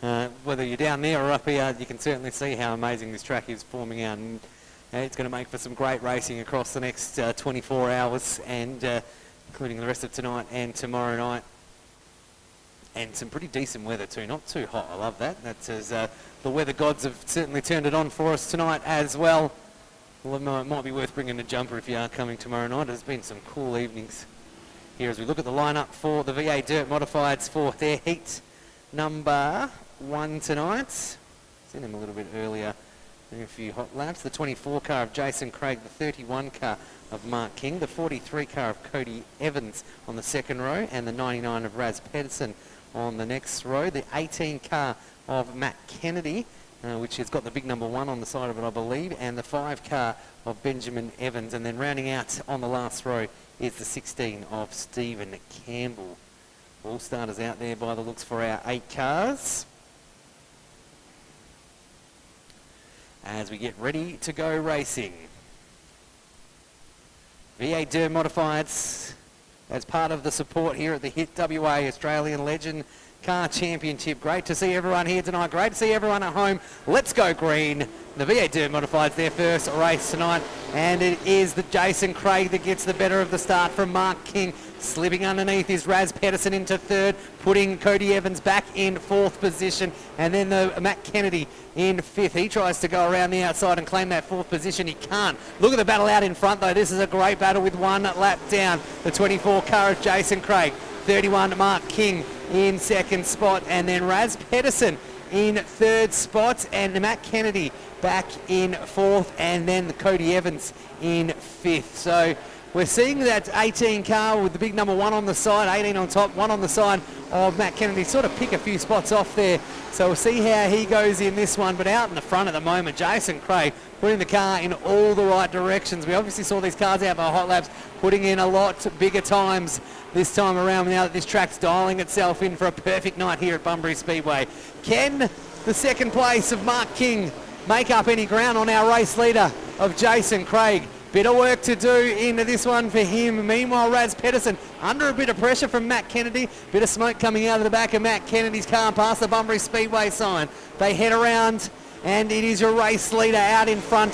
and whether you're down there or up here, you can certainly see how amazing this track is forming out, and it's going to make for some great racing across the next 24 hours, and including the rest of tonight and tomorrow night. And some pretty decent weather too, not too hot. I love that. That says the weather gods have certainly turned it on for us tonight as well. Well, it might be worth bringing a jumper if you are coming tomorrow night. There's been some cool evenings here as we look at the lineup for the VA Dirt Modifieds for their heat number 1 tonight. Seen them a little bit earlier. Doing a few hot laps. The 24 car of Jason Craig, the 31 car of Mark King, the 43 car of Cody Evans on the second row, and the 99 of Raz Pedersen on the next row. The 18 car of Matt Kennedy, which has got the big number 1 on the side of it, I believe, and the 5 car of Benjamin Evans. And then rounding out on the last row is the 16 of Stephen Campbell. All starters out there by the looks for our 8 cars. As we get ready to go racing. VA Dirt Modifieds as part of the support here at the HIT WA Australian Legend Car Championship. Great to see everyone here tonight. Great to see everyone at home. Let's go green. The VA Dirt Modifieds, their first race tonight. And it is the Jason Craig that gets the better of the start from Mark King. Slipping underneath is Raz Pedersen into third, putting Cody Evans back in 4th position. And then the Matt Kennedy in 5th. He tries to go around the outside and claim that 4th position. He can't. Look at the battle out in front though. This is a great battle with 1 lap down. The 24 car of Jason Craig. 31 Mark King in 2nd spot, and then Raz Pedersen in 3rd spot, and Matt Kennedy back in 4th, and then Cody Evans in 5th. So we're seeing that 18 car with the big number 1 on the side, 18 on top, 1 on the side of Matt Kennedy, sort of pick a few spots off there. So we'll see how he goes in this one, but out in the front at the moment, Jason Craig putting the car in all the right directions. We obviously saw these cars out by hot laps, putting in a lot bigger times this time around now that this track's dialing itself in for a perfect night here at Bunbury Speedway. Can the 2nd place of Mark King make up any ground on our race leader of Jason Craig? Bit of work to do into this one for him. Meanwhile, Raz Pedersen under a bit of pressure from Matt Kennedy. Bit of smoke coming out of the back of Matt Kennedy's car past the Bunbury Speedway sign. They head around, and it is your race leader out in front.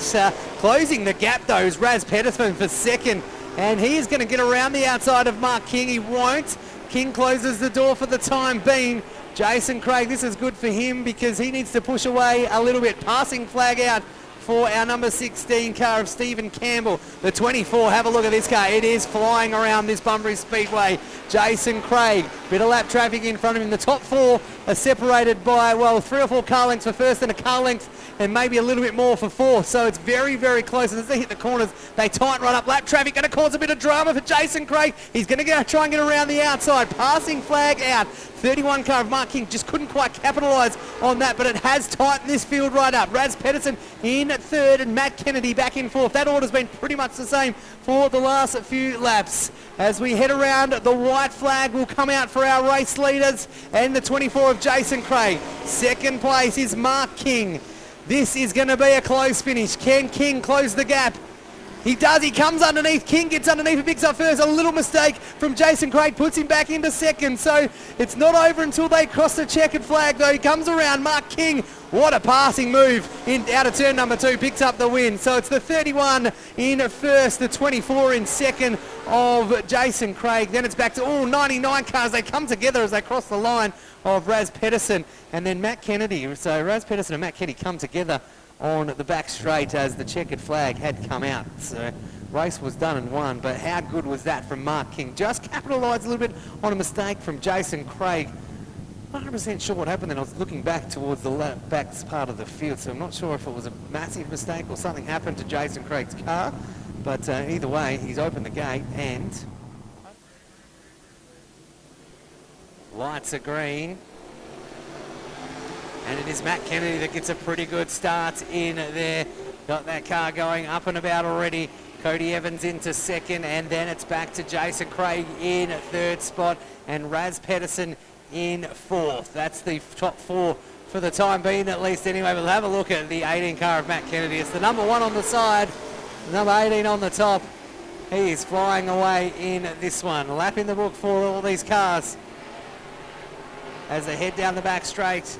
Closing the gap, though, is Raz Pedersen for 2nd. And he is going to get around the outside of Mark King. He won't. King closes the door for the time being. Jason Craig, this is good for him because he needs to push away a little bit. Passing flag out for our number 16 car of Stephen Campbell. The 24, have a look at this car. It is flying around this Bunbury Speedway. Jason Craig, bit of lap traffic in front of him. The top 4 are separated by, well, 3 or 4 car lengths for first and a car length and maybe a little bit more for 4th. So it's very, very close. As they hit the corners, they tighten right up. Lap traffic going to cause a bit of drama for Jason Craig. He's going to try and get around the outside. Passing flag out. 31 car of Mark King just couldn't quite capitalise on that, but it has tightened this field right up. Raz Pedersen in 3rd and Matt Kennedy back in 4th. That order's been pretty much the same for the last few laps. As we head around, the white flag will come out for our race leaders and the 24 of Jason Craig. 2nd place is Mark King. This is going to be a close finish. Can King close the gap? He does. He comes underneath. King gets underneath and picks up first. A little mistake from Jason Craig puts him back into 2nd. So it's not over until they cross the checkered flag, though. He comes around. Mark King, what a passing move out of turn number 2, picks up the win. So it's the 31 in 1st, the 24 in 2nd of Jason Craig. Then it's back to all 99 cars. They come together as they cross the line of Raz Pedersen and then Matt Kennedy. So Raz Pedersen and Matt Kennedy come together on the back straight as the checkered flag had come out. So race was done and won, but how good was that from Mark King? Just capitalised a little bit on a mistake from Jason Craig. Not 100% sure what happened then. I was looking back towards the back part of the field, so I'm not sure if it was a massive mistake or something happened to Jason Craig's car. But either way, he's opened the gate and lights are green. And it is Matt Kennedy that gets a pretty good start in there. Got that car going up and about already. Cody Evans into 2nd, and then it's back to Jason Craig in 3rd spot and Raz Pedersen in 4th. That's the top 4 for the time being, at least anyway. We'll have a look at the 18 car of Matt Kennedy. It's the number 1 on the side, number 18 on the top. He is flying away in this one. Lap in the book for all these cars. as they head down the back straight.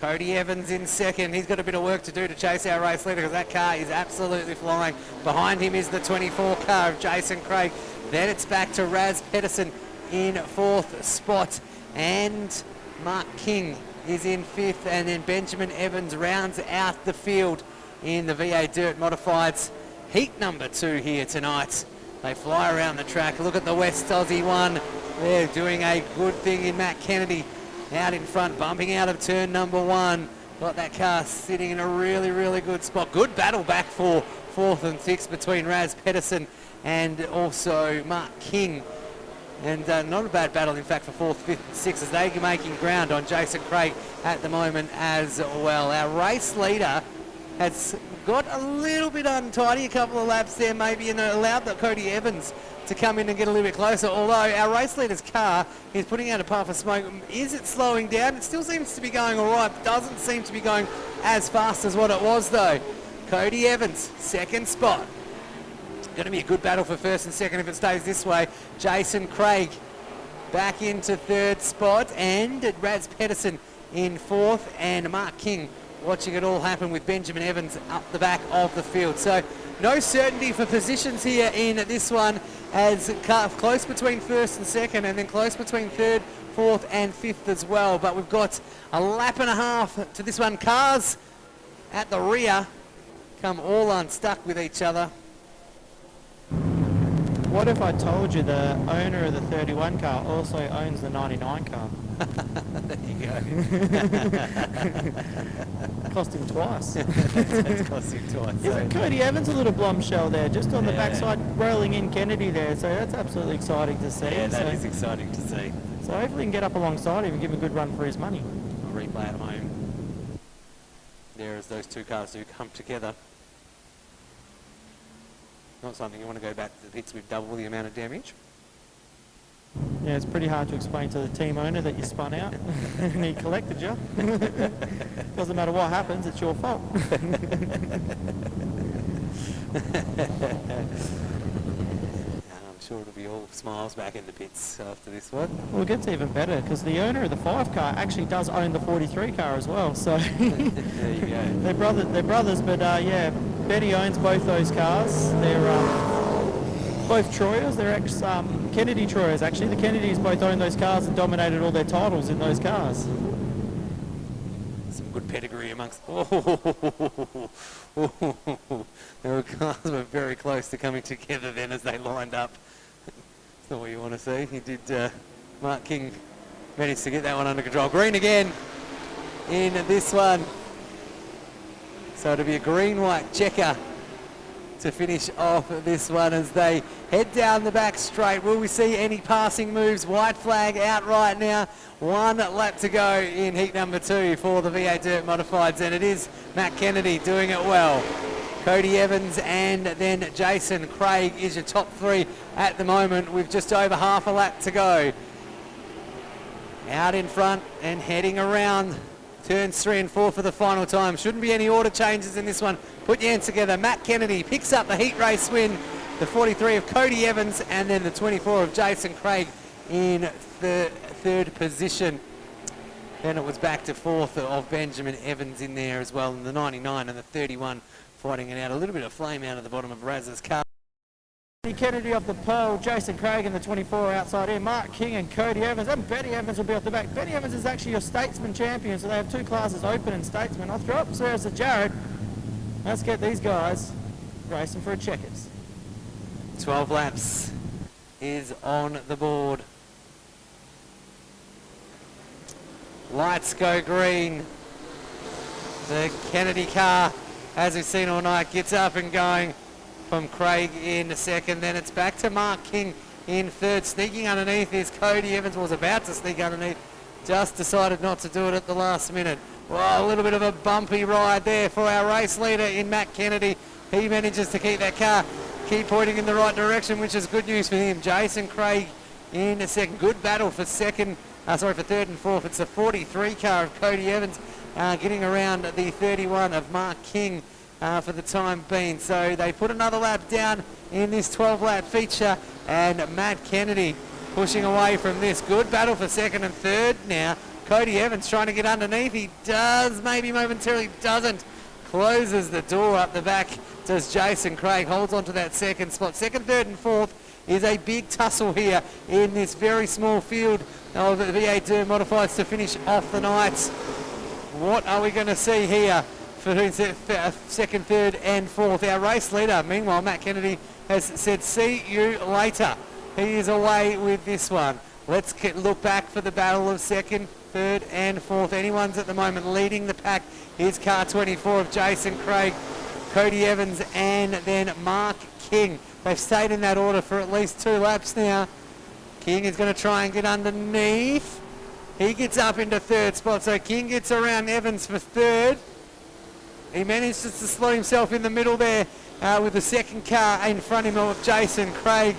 Cody Evans in second. He's got a bit of work to do to chase our race leader because that car is absolutely flying. Behind him is the 24 car of Jason Craig. Then it's back to Raz Pedersen in fourth spot. And Mark King is in fifth. And then Benjamin Evans rounds out the field in the VA Dirt Modifieds. Heat number 2 here tonight. They fly around the track. Look at the West Aussie one. They're doing a good thing in Matt Kennedy. Out in front, bumping out of turn number 1. Got that car sitting in a really, really good spot. Good battle back for fourth and sixth between Raz Pedersen and also Mark King. And not a bad battle, in fact, for fourth, fifth, and sixth as they're making ground on Jason Craig at the moment as well. Our race leader has got a little bit untidy, a couple of laps there maybe, and allowed the Cody Evans to come in and get a little bit closer, although our race leader's car is putting out a puff of smoke. Is it slowing down? It still seems to be going all right. Doesn't seem to be going as fast as what it was, though. Cody Evans, second spot. Going to be a good battle for first and second if it stays this way. Jason Craig back into third spot, and Raz Pedersen in fourth, and Mark King watching it all happen with Benjamin Evans up the back of the field. So no certainty for positions here in this one, as close between first and second, and then close between third, fourth and fifth as well. But we've got a lap and a half to this one. Cars at the rear come all unstuck with each other. What if I told you the owner of the 31 car also owns the 99 car? There you go. Cost him twice. It's cost him twice. Isn't Cody Evans a little bombshell there, just on the backside, rolling in Kennedy there? So that's absolutely exciting to see. Yeah, that is exciting to see. So hopefully we can get up alongside him and give him a good run for his money. I'll replay at home. There as those two cars do come together. Not something you want to go back to the pits with double the amount of damage. Yeah, it's pretty hard to explain to the team owner that you spun out and he collected you. Doesn't matter what happens, it's your fault. I'm sure it'll be all smiles back in the pits after this one. Well, it gets even better because the owner of the 5 car actually does own the 43 car as well. So there you go. They're brothers, but yeah, Betty owns both those cars. They're both Troyers. They're Kennedy Troyers, actually. The Kennedys both own those cars and dominated all their titles in those cars. Some good pedigree amongst... Their cars were very close to coming together then as they lined up. That's not what you want to see. He did... Mark King managed to get that one under control. Green again in this one. So it'll be a green-white checker to finish off this one as they head down the back straight. Will we see any passing moves? White flag out right now. 1 lap to go in heat number 2 for the VA Dirt Modifieds, and it is Matt Kennedy doing it well. Cody Evans and then Jason Craig is your top 3 at the moment with just over half a lap to go. Out in front and heading around turns 3 and 4 for the final time. Shouldn't be any order changes in this one. Put your hands together. Matt Kennedy picks up the heat race win. The 43 of Cody Evans and then the 24 of Jason Craig in third position. Then it was back to fourth of Benjamin Evans in there as well. And the 99 and the 31 fighting it out. A little bit of flame out of the bottom of Raz's car. Kennedy off the pole, Jason Craig and the 24 outside here, Mark King and Cody Evans, and Betty Evans will be off the back. Betty Evans is actually your Statesman champion, so they have 2 classes open in Statesman. I'll throw up Sarah to Jared. Let's get these guys racing for a checkers. 12 laps is on the board. Lights go green. The Kennedy car, as we've seen all night, gets up and going. From Craig in second, then it's back to Mark King in third. Sneaking underneath is Cody Evans, was about to sneak underneath, just decided not to do it at the last minute. Well, a little bit of a bumpy ride there for our race leader in Matt Kennedy. He manages to keep that car pointing in the right direction, which is good news for him. Jason Craig in a second. Good battle for for third and fourth. It's the 43 car of Cody Evans getting around the 31 of Mark King. For the time being. So they put another lap down in this 12 lap feature, and Matt Kennedy pushing away from this. Good battle for second and third now. Cody Evans trying to get underneath. He does, maybe momentarily doesn't. Closes the door up the back. Does Jason Craig. Holds on to that second spot. Second, third and fourth is a big tussle here in this very small field of the V8 modifieds to finish off the night. What are we going to see here for second, third and fourth? Our race leader, meanwhile, Matt Kennedy, has said, see you later. He is away with this one. Let's look back for the battle of second, third and fourth. Anyone's at the moment leading the pack is car 24 of Jason Craig, Cody Evans and then Mark King. They've stayed in that order for at least 2 laps now. King is going to try and get underneath. He gets up into third spot, so King gets around Evans for third. He manages to slow himself in the middle there with the second car in front of him of Jason Craig.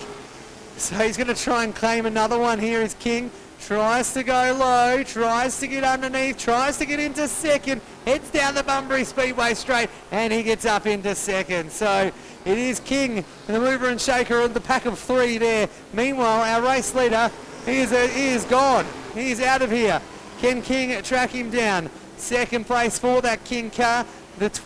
So he's going to try and claim another one here as King tries to go low, tries to get underneath, tries to get into second, heads down the Bunbury Speedway straight, and he gets up into second. So it is King, the mover and shaker of the pack of 3 there. Meanwhile, our race leader, he is gone. He is out of here. Can King track him down? Second place for that King car.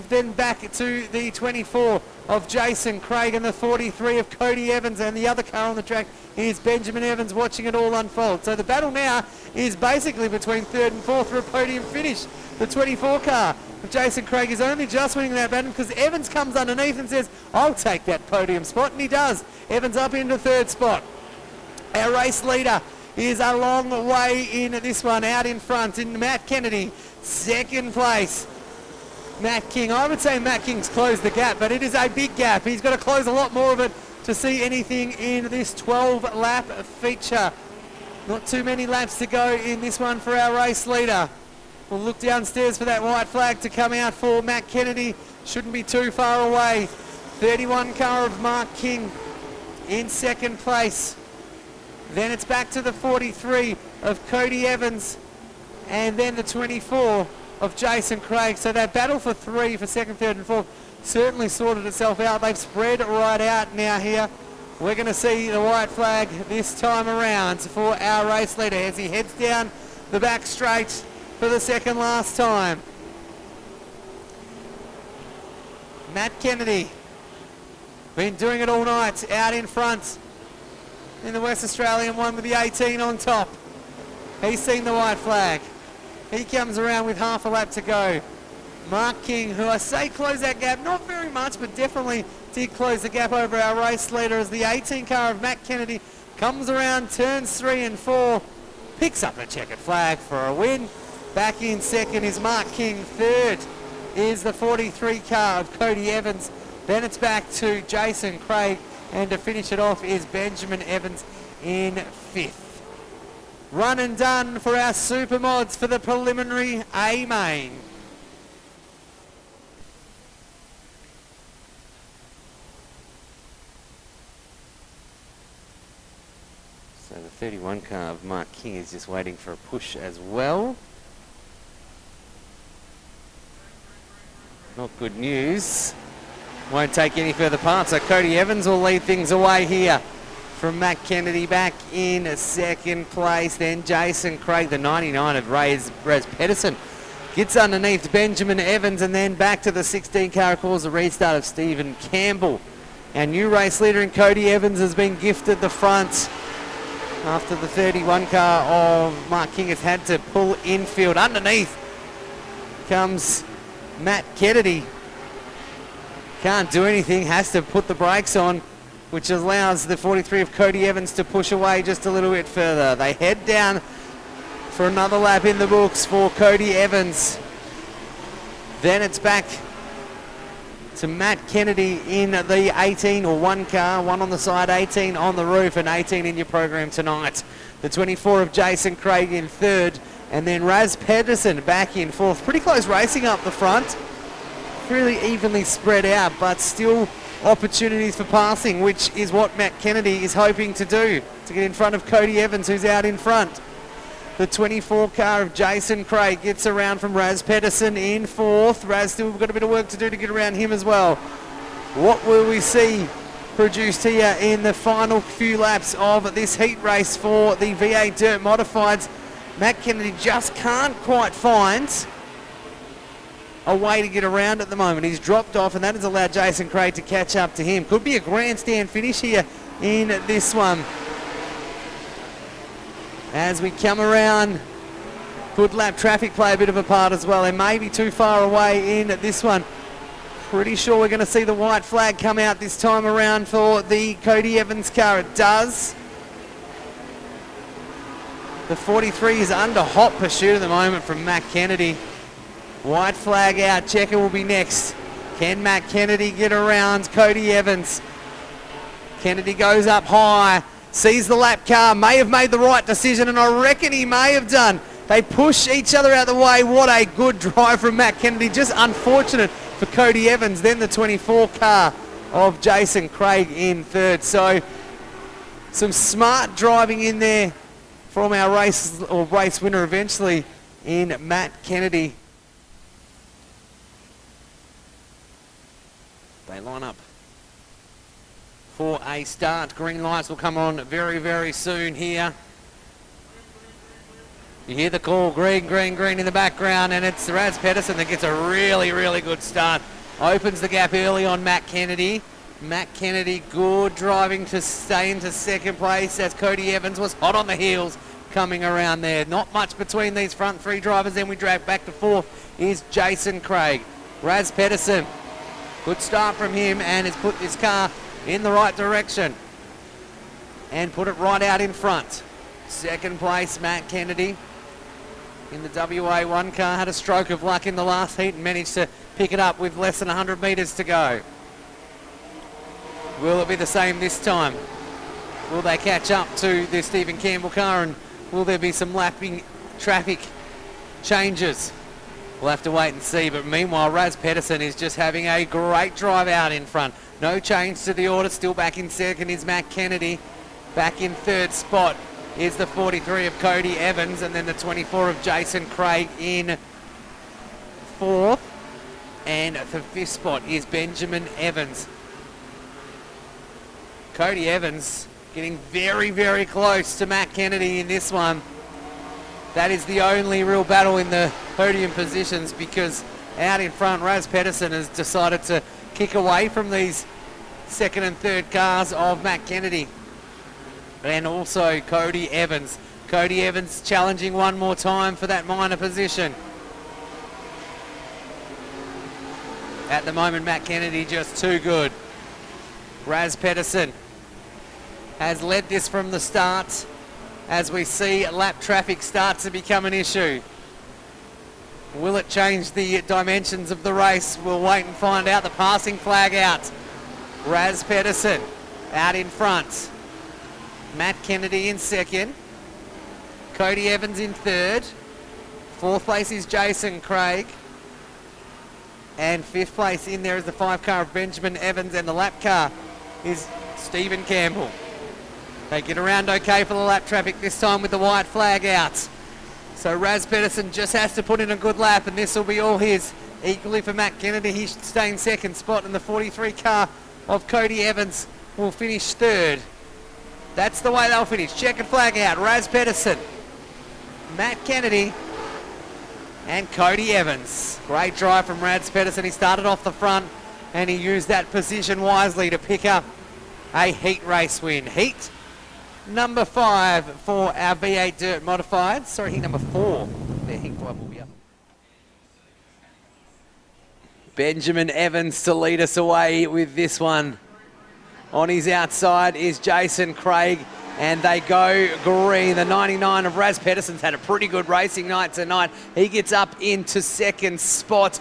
Then back to the 24 of Jason Craig and the 43 of Cody Evans, and the other car on the track is Benjamin Evans, watching it all unfold. So the battle now is basically between third and fourth for a podium finish. The 24 car of Jason Craig is only just winning that battle because Evans comes underneath and says, I'll take that podium spot, and he does. Evans up into third spot. Our race leader is a long way in this one, out in front in Matt Kennedy, second place. Matt King, I would say Matt King's closed the gap, but it is a big gap. He's got to close a lot more of it to see anything in this 12-lap feature. Not too many laps to go in this one for our race leader. We'll look downstairs for that white flag to come out for Matt Kennedy. Shouldn't be too far away. 31 car of Mark King in second place. Then it's back to the 43 of Cody Evans, and then the 24 of Jason Craig. So that battle for 3 for second, third and fourth certainly sorted itself out. They've spread right out now here. We're going to see the white flag this time around for our race leader as he heads down the back straight for the second last time. Matt Kennedy, been doing it all night, out in front in the West Australian one with the 18 on top. He's seen the white flag. He comes around with half a lap to go. Mark King, who I say closed that gap, not very much, but definitely did close the gap over our race leader as the 18 car of Matt Kennedy comes around turns 3 and 4, picks up a checkered flag for a win. Back in second is Mark King. Third is the 43 car of Cody Evans. Then it's back to Jason Craig, and to finish it off is Benjamin Evans in fifth. Run and done for our super mods for the preliminary A main. So the 31 car of Mark King is just waiting for a push as well. Not good news. Won't take any further parts. So Cody Evans will lead things away here from Matt Kennedy. Back in second place. Then Jason Craig, the 99 of Raz Pedersen, gets underneath Benjamin Evans, and then back to the 16 car, calls the restart of Stephen Campbell. Our new race leader in Cody Evans has been gifted the front after the 31 car of Mark King has had to pull infield. Underneath comes Matt Kennedy. Can't do anything, has to put the brakes on, which allows the 43 of Cody Evans to push away just a little bit further. They head down for another lap in the books for Cody Evans. Then it's back to Matt Kennedy in the 18, or one car, one on the side, 18 on the roof, and 18 in your program tonight. The 24 of Jason Craig in third, and then Raz Pedersen back in fourth. Pretty close racing up the front. Really evenly spread out, but still opportunities for passing, which is what Matt Kennedy is hoping to do, to get in front of Cody Evans, who's out in front. The 24 car of Jason Craig gets around from Raz Pedersen in fourth. Raz still got a bit of work to do to get around him as well. What will we see produced here in the final few laps of this heat race for the V8 Dirt Modifieds. Matt Kennedy just can't quite find a way to get around at the moment. He's dropped off, and that has allowed Jason Craig to catch up to him. Could be a grandstand finish here in this one. As we come around, good lap traffic play a bit of a part as well. They may be too far away in this one. Pretty sure we're going to see the white flag come out this time around for the Cody Evans car. It does. The 43 is under hot pursuit at the moment from Matt Kennedy. White flag out. Checker will be next. Can Matt Kennedy get around Cody Evans? Kennedy goes up high. Sees the lap car. May have made the right decision, and I reckon he may have done. They push each other out of the way. What a good drive from Matt Kennedy. Just unfortunate for Cody Evans. Then the 24 car of Jason Craig in third. So some smart driving in there from our race winner eventually in Matt Kennedy. They line up for a start. Green lights will come on very, very soon here. You hear the call, green, green, green in the background, and it's Raz Pedersen that gets a really, really good start. Opens the gap early on Matt Kennedy. Matt Kennedy, good driving to stay into second place as Cody Evans was hot on the heels coming around there. Not much between these front three drivers. Then we drag back to fourth is Jason Craig. Raz Pedersen, good start from him, and has put this car in the right direction and put it right out in front. Second place, Matt Kennedy in the WA1 car. Had a stroke of luck in the last heat and managed to pick it up with less than 100 metres to go. Will it be the same this time? Will they catch up to the Stephen Campbell car, and will there be some lapping traffic changes? We'll have to wait and see, but meanwhile Raz Pedersen is just having a great drive out in front. No change to the order. Still back in second is Matt Kennedy. Back in third spot is the 43 of Cody Evans, and then the 24 of Jason Craig in fourth. And the fifth spot is Benjamin Evans. Cody Evans getting very, very close to Matt Kennedy in this one. That is the only real battle in the podium positions, because out in front Raz Pedersen has decided to kick away from these second and third cars of Matt Kennedy. And also Cody Evans. Cody Evans challenging one more time for that minor position. At the moment, Matt Kennedy just too good. Raz Pedersen has led this from the start, as we see lap traffic start to become an issue. Will it change the dimensions of the race? We'll wait and find out. The passing flag out. Raz Pedersen out in front. Matt Kennedy in second. Cody Evans in third. Fourth place is Jason Craig. And fifth place in there is the 5 car of Benjamin Evans, and the lap car is Stephen Campbell. They get around okay for the lap traffic this time with the white flag out. So Raz Pedersen just has to put in a good lap, and this will be all his. Equally for Matt Kennedy, he should stay in second spot, and the 43 car of Cody Evans will finish third. That's the way they'll finish. Checkered flag out. Raz Pedersen, Matt Kennedy, and Cody Evans. Great drive from Raz Pedersen. He started off the front, and he used that position wisely to pick up a heat race win. Heat number 5 for our V8 Dirt Modified. Sorry, heat number 4. Their heat club will be up. Benjamin Evans to lead us away with this one. On his outside is Jason Craig, and they go green. The 99 of Raz Pedersen's had a pretty good racing night tonight. He gets up into second spot.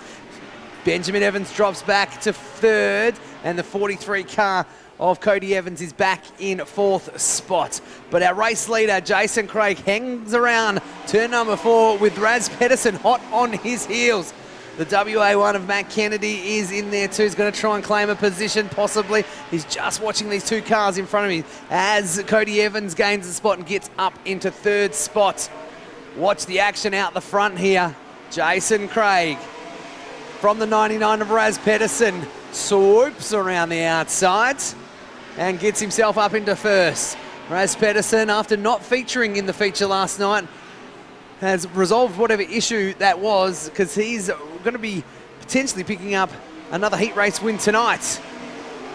Benjamin Evans drops back to third, and the 43 car of Cody Evans is back in fourth spot. But our race leader, Jason Craig, hangs around turn number 4 with Raz Pedersen hot on his heels. The WA1 of Matt Kennedy is in there too. He's going to try and claim a position, possibly. He's just watching these 2 cars in front of him as Cody Evans gains the spot and gets up into third spot. Watch the action out the front here. Jason Craig from the 99 of Raz Pedersen swoops around the outside. and gets himself up into first. Raz Pedersen, after not featuring in the feature last night, has resolved whatever issue that was, because he's going to be potentially picking up another heat race win tonight.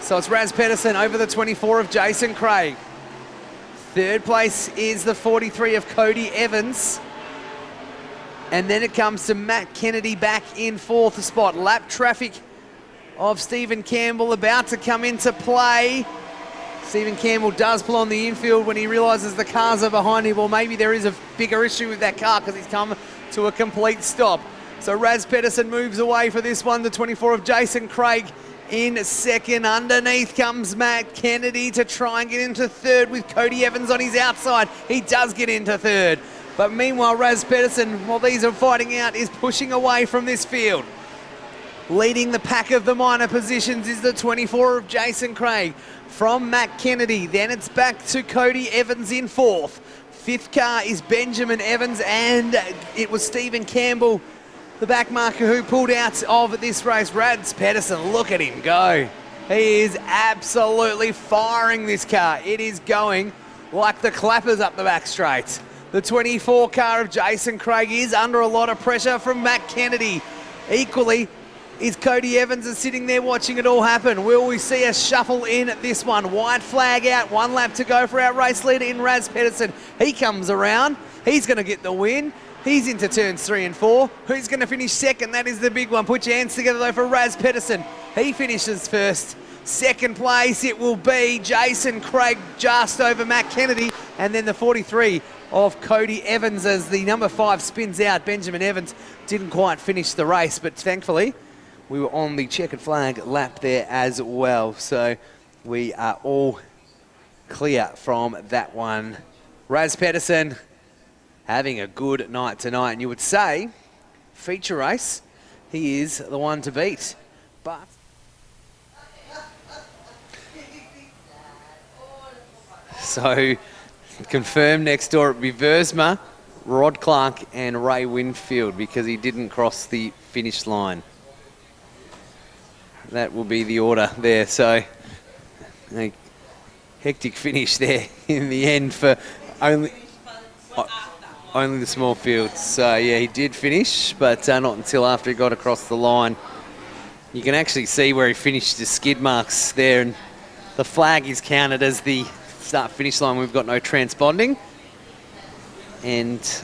So it's Raz Pedersen over the 24 of Jason Craig. Third place is the 43 of Cody Evans. And then it comes to Matt Kennedy back in fourth spot. Lap traffic of Stephen Campbell about to come into play. Stephen Campbell does pull on the infield when he realises the cars are behind him. Well, maybe there is a bigger issue with that car because he's come to a complete stop. So Raz Pedersen moves away for this one. The 24 of Jason Craig in second. Underneath comes Matt Kennedy to try and get into third with Cody Evans on his outside. He does get into third. But meanwhile, Raz Pedersen, while these are fighting out, is pushing away from this field. Leading the pack of the minor positions is the 24 of Jason Craig from Matt Kennedy. Then it's back to Cody Evans in fourth. Fifth car is Benjamin Evans, and it was Stephen Campbell, the back marker, who pulled out of this race. Raz Pedersen, look at him go. He is absolutely firing this car. It is going like the clappers up the back straight. The 24 car of Jason Craig is under a lot of pressure from Matt Kennedy. Equally is Cody Evans is sitting there watching it all happen. Will we see a shuffle in this one? White flag out, 1 lap to go for our race leader in Raz Pedersen. He comes around, he's going to get the win. He's into turns 3 and 4. Who's going to finish second? That is the big one. Put your hands together though for Raz Pedersen. He finishes first. Second place, it will be Jason Craig just over Matt Kennedy. And then the 43 of Cody Evans as the number 5 spins out. Benjamin Evans didn't quite finish the race, but thankfully we were on the checkered flag lap there as well. So we are all clear from that one. Raz Pedersen having a good night tonight. And you would say, feature race, he is the one to beat. But so confirmed next door it would be Versma, Rod Clark and Ray Winfield, because he didn't cross the finish line. That will be the order there. So a hectic finish there in the end for only the small fields. So yeah, he did finish, but not until after he got across the line. You can actually see where he finished the skid marks there, and the flag is counted as the start-finish line. We've got no transponding, and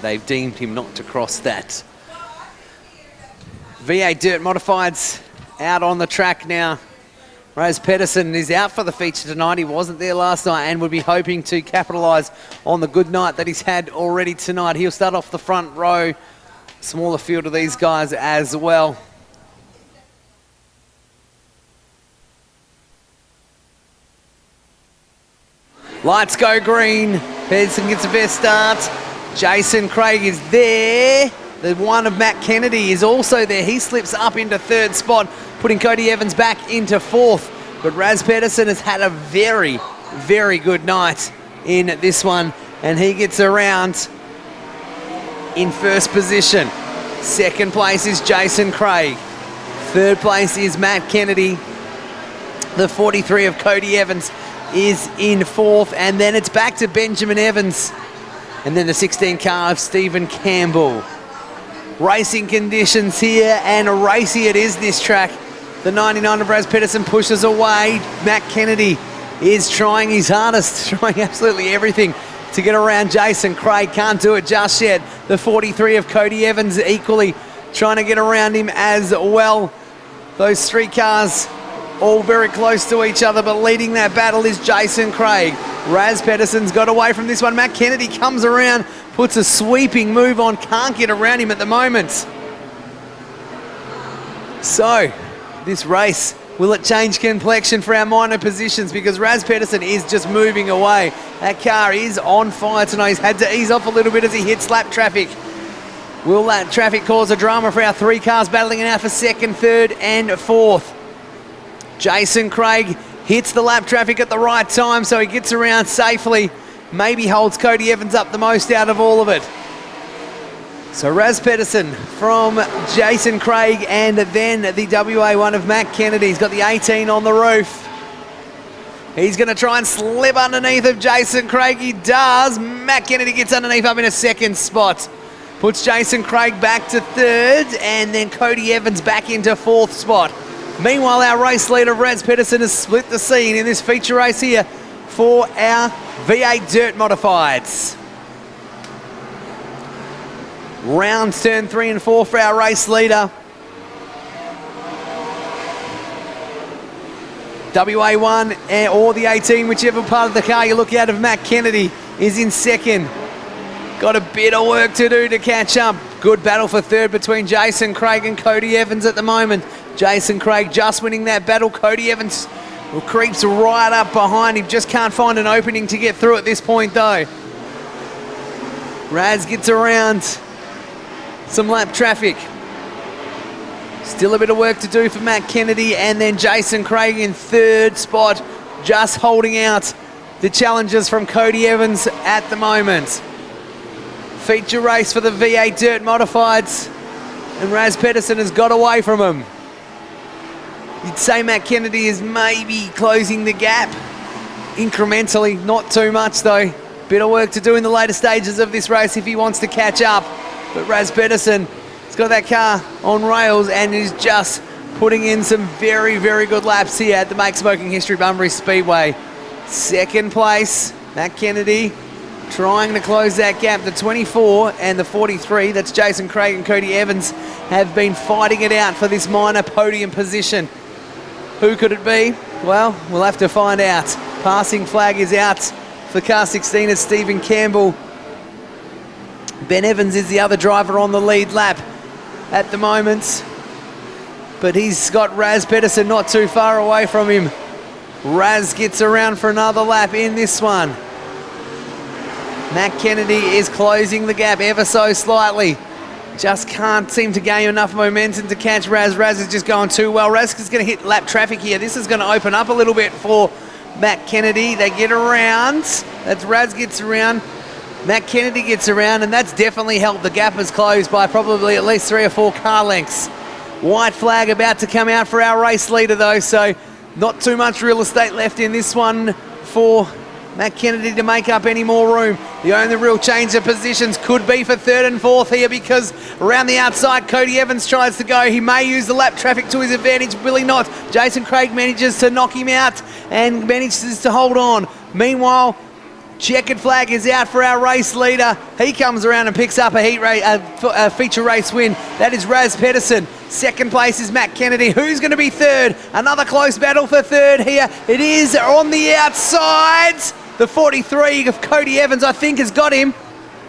they've deemed him not to cross that. V8 Dirt Modifieds out on the track now. Raz Pedersen is out for the feature tonight. He wasn't there last night and would be hoping to capitalise on the good night that he's had already tonight. He'll start off the front row. Smaller field of these guys as well. Lights go green. Pedersen gets the best start. Jason Craig is there. The one of Matt Kennedy is also there. He slips up into third spot, putting Cody Evans back into fourth. But Raz Pedersen has had a very, very good night in this one, and he gets around in first position. Second place is Jason Craig. Third place is Matt Kennedy. The 43 of Cody Evans is in fourth, and then it's back to Benjamin Evans. And then the 16 car of Stephen Campbell. Racing conditions here, and racy it is this track. The 99 of Raz Pedersen pushes away. Matt Kennedy is trying his hardest, trying absolutely everything to get around Jason Craig. Can't do it just yet. The 43 of Cody Evans equally trying to get around him as well. Those three cars all very close to each other, but leading that battle is Jason Craig. Raz Pedersen's got away from this one. Matt Kennedy comes around, puts a sweeping move on, can't get around him at the moment. So, this race, will it change complexion for our minor positions? Because Raz Pedersen is just moving away. That car is on fire tonight. He's had to ease off a little bit as he hits lap traffic. Will that traffic cause a drama for our three cars battling it out for second, third and fourth? Jason Craig hits the lap traffic at the right time, so he gets around safely. Maybe holds Cody Evans up the most out of all of it. So Raz Pedersen from Jason Craig, and then the WA one of Matt Kennedy. He's got the 18 on the roof. He's going to try and slip underneath of Jason Craig. He does. Matt Kennedy gets underneath up in a second spot. Puts Jason Craig back to third, and then Cody Evans back into fourth spot. Meanwhile, our race leader, Raz Pedersen, has split the scene in this feature race here for our V8 Dirt Modifieds. Rounds turn 3 and 4 for our race leader. WA1 or the 18, whichever part of the car you look out of, Matt Kennedy is in second. Got a bit of work to do to catch up. Good battle for third between Jason Craig and Cody Evans at the moment. Jason Craig just winning that battle. Cody Evans creeps right up behind him. Just can't find an opening to get through at this point though. Raz gets around some lap traffic. Still a bit of work to do for Matt Kennedy, and then Jason Craig in third spot, just holding out the challenges from Cody Evans at the moment. Feature race for the V8 Dirt Modifieds, and Raz Pedersen has got away from him. You'd say Matt Kennedy is maybe closing the gap incrementally, not too much though. Bit of work to do in the later stages of this race if he wants to catch up. But Raz Pedersen has got that car on rails and is just putting in some very, very good laps here at the Make Smoking History Bunbury Speedway. Second place, Matt Kennedy trying to close that gap. The 24 and the 43, that's Jason Craig and Cody Evans, have been fighting it out for this minor podium position. Who could it be? Well, we'll have to find out. Passing flag is out for car 16 as Stephen Campbell. Ben Evans is the other driver on the lead lap at the moment, but he's got Raz Pedersen not too far away from him. Raz gets around for another lap in this one. Matt Kennedy is closing the gap ever so slightly. Just can't seem to gain enough momentum to catch Raz. Raz is just going too well. Raz is going to hit lap traffic here. This is going to open up a little bit for Matt Kennedy. They get around. That's Raz gets around. Matt Kennedy gets around, and that's definitely helped. The gap has closed by probably at least 3 or 4 car lengths. White flag about to come out for our race leader though, so not too much real estate left in this one for Matt Kennedy to make up any more room. The only real change of positions could be for third and fourth here, because around the outside Cody Evans tries to go. He may use the lap traffic to his advantage, will he not? Jason Craig manages to knock him out and manages to hold on. Meanwhile, checkered flag is out for our race leader. He comes around and picks up a feature race win. That is Raz Pedersen. Second place is Matt Kennedy. Who's going to be third? Another close battle for third here. It is on the outside. The 43 of Cody Evans, I think, has got him.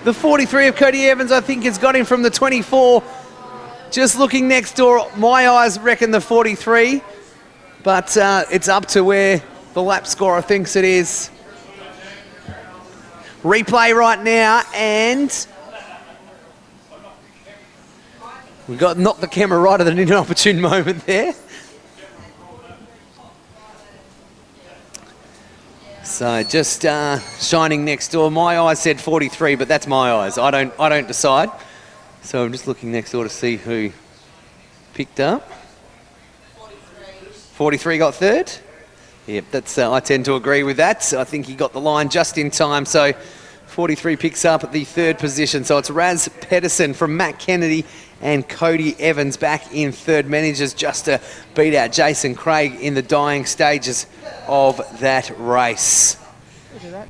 The 43 of Cody Evans, I think, has got him from the 24. Just looking next door, my eyes reckon the 43. But it's up to where the lap scorer thinks it is. Replay right now, and we got knocked the camera right at an inopportune moment there. So just shining next door. My eyes said 43, but that's my eyes. I don't decide. So I'm just looking next door to see who picked up. 43 got third. Yep, that's I tend to agree with that. I think he got the line just in time. So 43 picks up the third position. So it's Raz Pedersen from Matt Kennedy and Cody Evans back in third. Manages just to beat out Jason Craig in the dying stages of that race. Look at that.